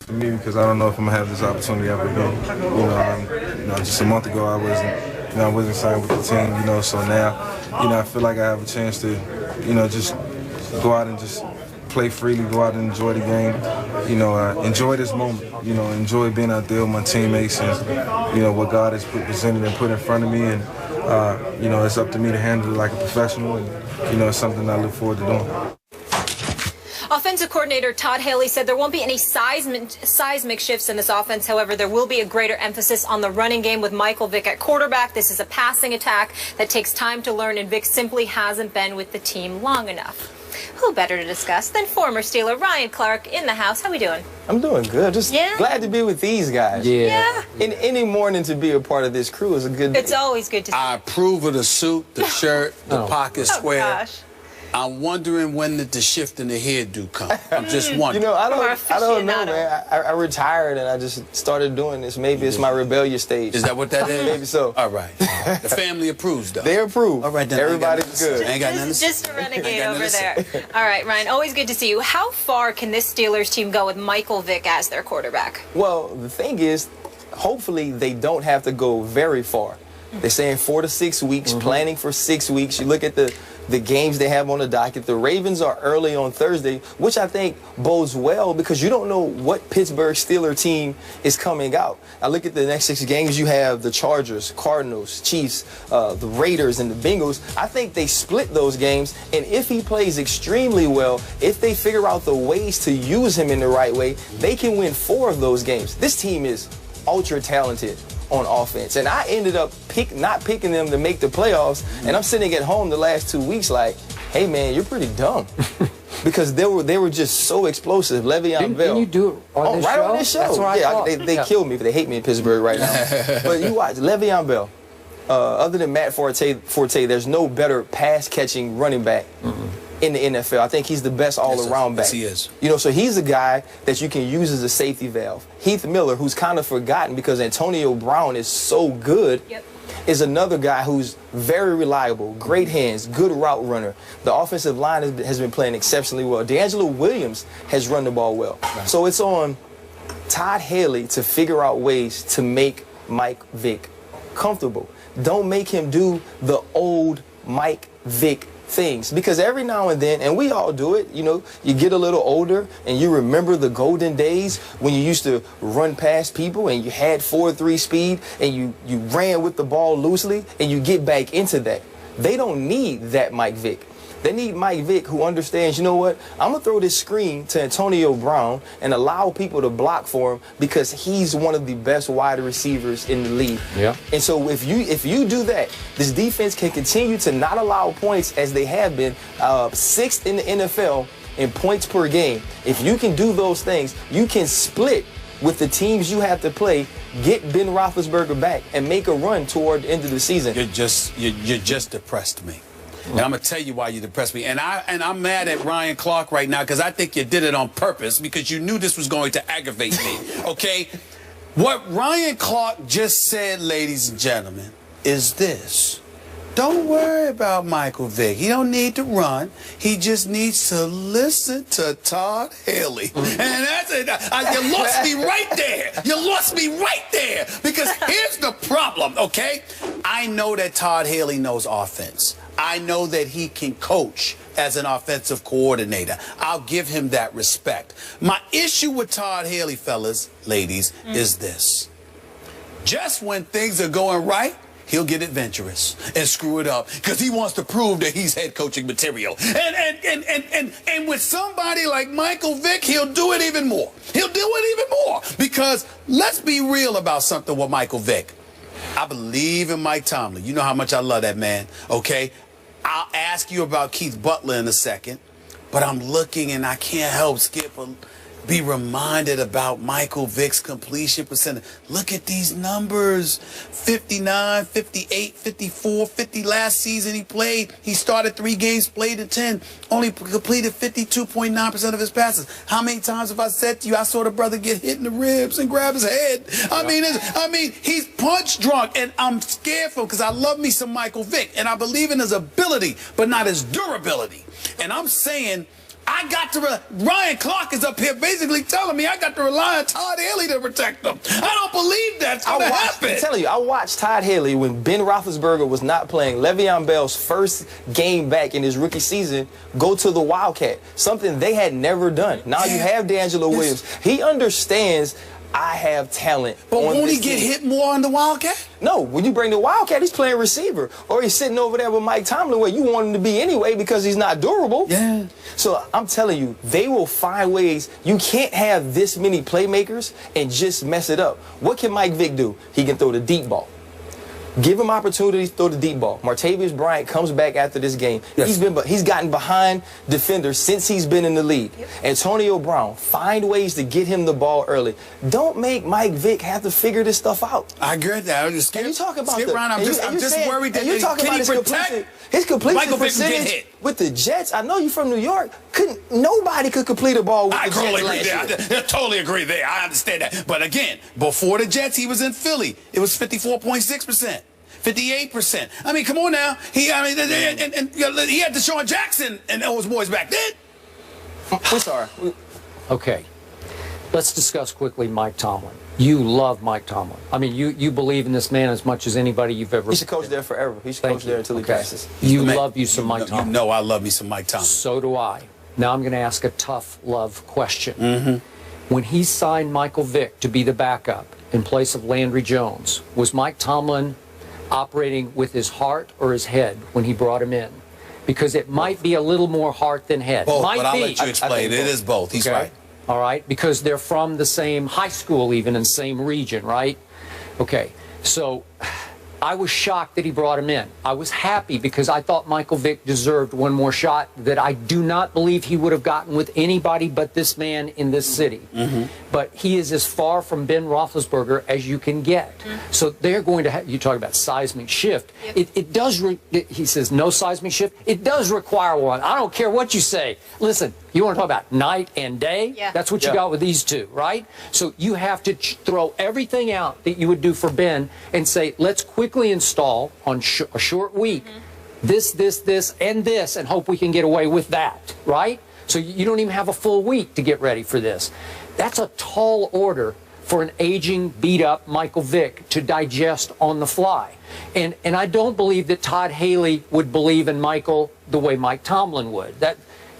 for me because I don't know if I'm gonna have this opportunity ever again. Just a month ago I wasn't signed with the team. So now, I feel like I have a chance to, just go out and just play freely, go out and enjoy the game. Enjoy this moment. Enjoy being out there with my teammates and what God has presented and put in front of me. And it's up to me to handle it like a professional. And it's something I look forward to doing. Offensive coordinator Todd Haley said there won't be any seismic shifts in this offense. However, there will be a greater emphasis on the running game with Michael Vick at quarterback. This is a passing attack that takes time to learn, and Vick simply hasn't been with the team long enough. Who better to discuss than former Steeler Ryan Clark in the house? How we doing? I'm doing good. Just glad to be with these guys. Yeah. In any morning to be a part of this crew is a good day. It's always good to see. I approve of the suit, the shirt, the pocket square. Gosh. I'm wondering when did the shift in the hairdo come. I'm just wondering. I don't know, man. I retired and I just started doing this. Maybe it's my rebellious stage. Is that what that is? Maybe so. All right. The family approves, though. They approve. All right, then. Everybody's good. Just a renegade over there. All right, Ryan, always good to see you. How far can this Steelers team go with Michael Vick as their quarterback? Well, the thing is, hopefully they don't have to go very far. They're saying 4 to 6 weeks, planning for 6 weeks. You look at the games they have on the docket. The Ravens are early on Thursday, which I think bodes well because you don't know what Pittsburgh Steelers team is coming out. I look at the next 6 games. You have the Chargers, Cardinals, Chiefs, the Raiders, and the Bengals. I think they split those games, and if he plays extremely well, if they figure out the ways to use him in the right way, they can win 4 of those games. This team is ultra talented on offense, and I ended up not picking them to make the playoffs, and I'm sitting at home the last 2 weeks like, hey man, you're pretty dumb. Because they were just so explosive. Le'Veon Bell. Didn't you do it on this show? Right on this show. That's what I thought. They killed me. They hate me in Pittsburgh right now. But you watch Le'Veon Bell. Other than Matt Forte, there's no better pass-catching running back in the NFL. I think he's the best all-around back. Yes, he is. So he's a guy that you can use as a safety valve. Heath Miller, who's kind of forgotten because Antonio Brown is so good, is another guy who's very reliable, great hands, good route runner. The offensive line has been playing exceptionally well. D'Angelo Williams has run the ball well. Right. So it's on Todd Haley to figure out ways to make Mike Vick comfortable. Don't make him do the old Mike Vick things, because every now and then, and we all do it, you get a little older and you remember the golden days when you used to run past people and you had 4.3 speed and you ran with the ball loosely, and you get back into that. They don't need that Mike Vick. They need Mike Vick who understands, you know what, I'm going to throw this screen to Antonio Brown and allow people to block for him because he's one of the best wide receivers in the league. Yeah. And so if you do that, this defense can continue to not allow points as they have been, 6th in the NFL in points per game. If you can do those things, you can split with the teams you have to play, get Ben Roethlisberger back, and make a run toward the end of the season. You just depressed me. And I'm going to tell you why you depressed me. And I'm mad at Ryan Clark right now because I think you did it on purpose because you knew this was going to aggravate me, okay? What Ryan Clark just said, ladies and gentlemen, is this. Don't worry about Michael Vick. He don't need to run. He just needs to listen to Todd Haley. And that's it. You lost me right there. You lost me right there. Because here's the problem, okay? I know that Todd Haley knows offense. I know that he can coach as an offensive coordinator. I'll give him that respect. My issue with Todd Haley, fellas, ladies, is this. Just when things are going right, he'll get adventurous and screw it up because he wants to prove that he's head coaching material. And with somebody like Michael Vick, he'll do it even more. He'll do it even more because let's be real about something with Michael Vick. I believe in Mike Tomlin. You know how much I love that man, okay? I'll ask you about Keith Butler in a second, but I'm looking and I can't help be reminded about Michael Vick's completion percentage. Look at these numbers. 59, 58, 54, 50 last season he played. He started 3 games, played in 10. Only completed 52.9% of his passes. How many times have I said to you, I saw the brother get hit in the ribs and grab his head? I mean, he's punch drunk, and I'm scared for him because I love me some Michael Vick, and I believe in his ability, but not his durability. And I'm saying, I I got to, Ryan Clark is up here basically telling me I got to rely on Todd Haley to protect them. I don't believe that's going to happen. I'm telling you, I watched Todd Haley when Ben Roethlisberger was not playing. Le'Veon Bell's first game back in his rookie season, go to the Wildcat, something they had never done. Now you have D'Angelo Williams. He understands I have talent. But won't he get hit more on the Wildcat? No, when you bring the Wildcat, he's playing receiver. Or he's sitting over there with Mike Tomlin where you want him to be anyway because he's not durable. Yeah. So I'm telling you, they will find ways. You can't have this many playmakers and just mess it up. What can Mike Vick do? He can throw the deep ball. Give him opportunity to throw the deep ball. Martavius Bryant comes back after this game. Yes. He's gotten behind defenders since he's been in the league. Yep. Antonio Brown, find ways to get him the ball early. Don't make Mike Vick have to figure this stuff out. I agree with that. I'm just scared. And you talk about I'm just worried that you talking about his completion percentage with the Jets. I know you're from New York. Nobody could complete a ball with the Jets. I totally agree there. I totally agree there. I understand that. But again, before the Jets, he was in Philly. It was 54.6%. 58%. I mean, come on now. He had Deshaun Jackson and those boys back then. We're sorry. Okay. Let's discuss quickly Mike Tomlin. You love Mike Tomlin. I mean, you believe in this man as much as anybody you've ever. He should coach there forever. He should coach there until he passes. You love you some Mike Tomlin. You know I love me some Mike Tomlin. So do I. Now I'm going to ask a tough love question. When he signed Michael Vick to be the backup in place of Landry Jones, was Mike Tomlin operating with his heart or his head when he brought him in? Because it might be a little more heart than head. Both, might but I'll be. let you explain. It is both. He's right. All right, because they're from the same high school, even in same region, right? Okay, so I was shocked that he brought him in. I was happy because I thought Michael Vick deserved one more shot that I do not believe he would have gotten with anybody but this man in this city. But he is as far from Ben Roethlisberger as you can get. So they're going to have, you talk about seismic shift. It does, he says no seismic shift. It does require one. I don't care what you say. Listen, you want to talk about night and day? Yeah. That's what you got with these two, right? So you have to throw everything out that you would do for Ben and say, let's quickly install on a short week this, and this, and hope we can get away with that, right? So you don't even have a full week to get ready for this. That's a tall order for an aging, beat-up Michael Vick to digest on the fly. And I don't believe that Todd Haley would believe in Michael the way Mike Tomlin would.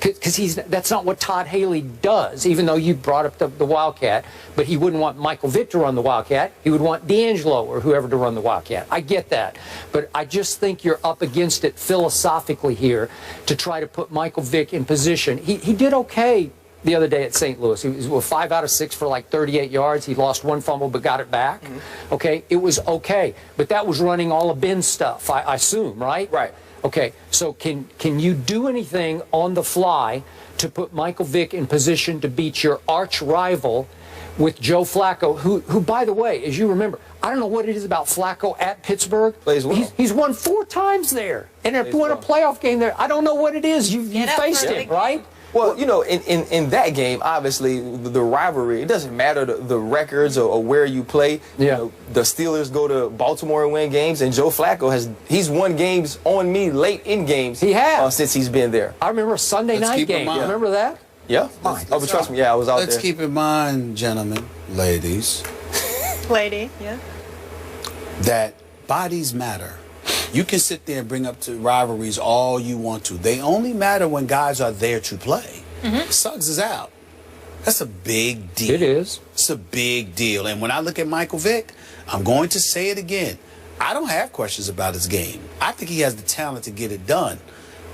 Because that's not what Todd Haley does, even though you brought up the Wildcat. But he wouldn't want Michael Vick to run the Wildcat. He would want D'Angelo or whoever to run the Wildcat. I get that. But I just think you're up against it philosophically here to try to put Michael Vick in position. He did okay the other day at St. Louis. He was 5 out of 6 for like 38 yards. He lost one fumble but got it back. Okay, it was okay. But that was running all of Ben's stuff, I assume, right? Right. Okay, so can you do anything on the fly to put Michael Vick in position to beat your arch rival with Joe Flacco, who by the way, as you remember, I don't know what it is about Flacco at Pittsburgh. Plays well. He's won 4 times there and won a playoff game there. I don't know what it is. You faced him, right? Well, you know, in that game, obviously, the rivalry, it doesn't matter the records or where you play. You know, the Steelers go to Baltimore and win games, and Joe Flacco he's won games on me late in games. He has. Since he's been there. I remember a Sunday night game. You remember that? Yeah. But trust me, I was out there. Let's keep in mind, gentlemen, ladies. Lady, yeah. That bodies matter. You can sit there and bring up to rivalries all you want to. They only matter when guys are there to play. Suggs is out. That's a big deal. It is. It's a big deal. And when I look at Michael Vick, I'm going to say it again. I don't have questions about his game. I think he has the talent to get it done.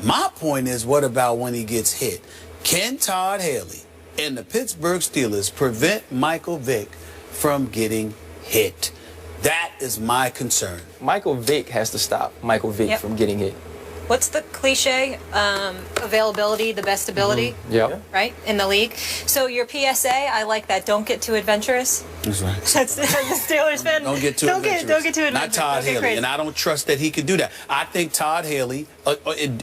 My point is, what about when he gets hit? Can Todd Haley and the Pittsburgh Steelers prevent Michael Vick from getting hit? That is my concern. Michael Vick has to stop Michael Vick from getting hit. What's the cliche? Availability, the best ability. Right? In the league. So your PSA, I like that. Don't get too adventurous. That's right. That's the Steelers fan. Don't get too adventurous. Don't get too adventurous. Not Todd Haley. And I don't trust that he could do that. I think Todd Haley,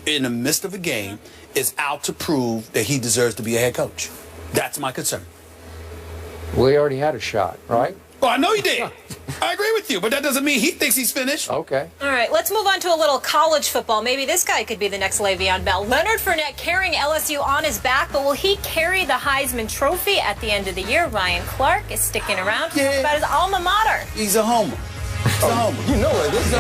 in the midst of a game, is out to prove that he deserves to be a head coach. That's my concern. Well, he already had a shot, right? Oh, I know he did. I agree with you, but that doesn't mean he thinks he's finished. Okay. All right, let's move on to a little college football. Maybe this guy could be the next Le'Veon Bell. Leonard Fournette carrying LSU on his back, but will he carry the Heisman Trophy at the end of the year? Ryan Clark is sticking around. Yeah. About his alma mater. He's a homer. He's a homer. You know it. This is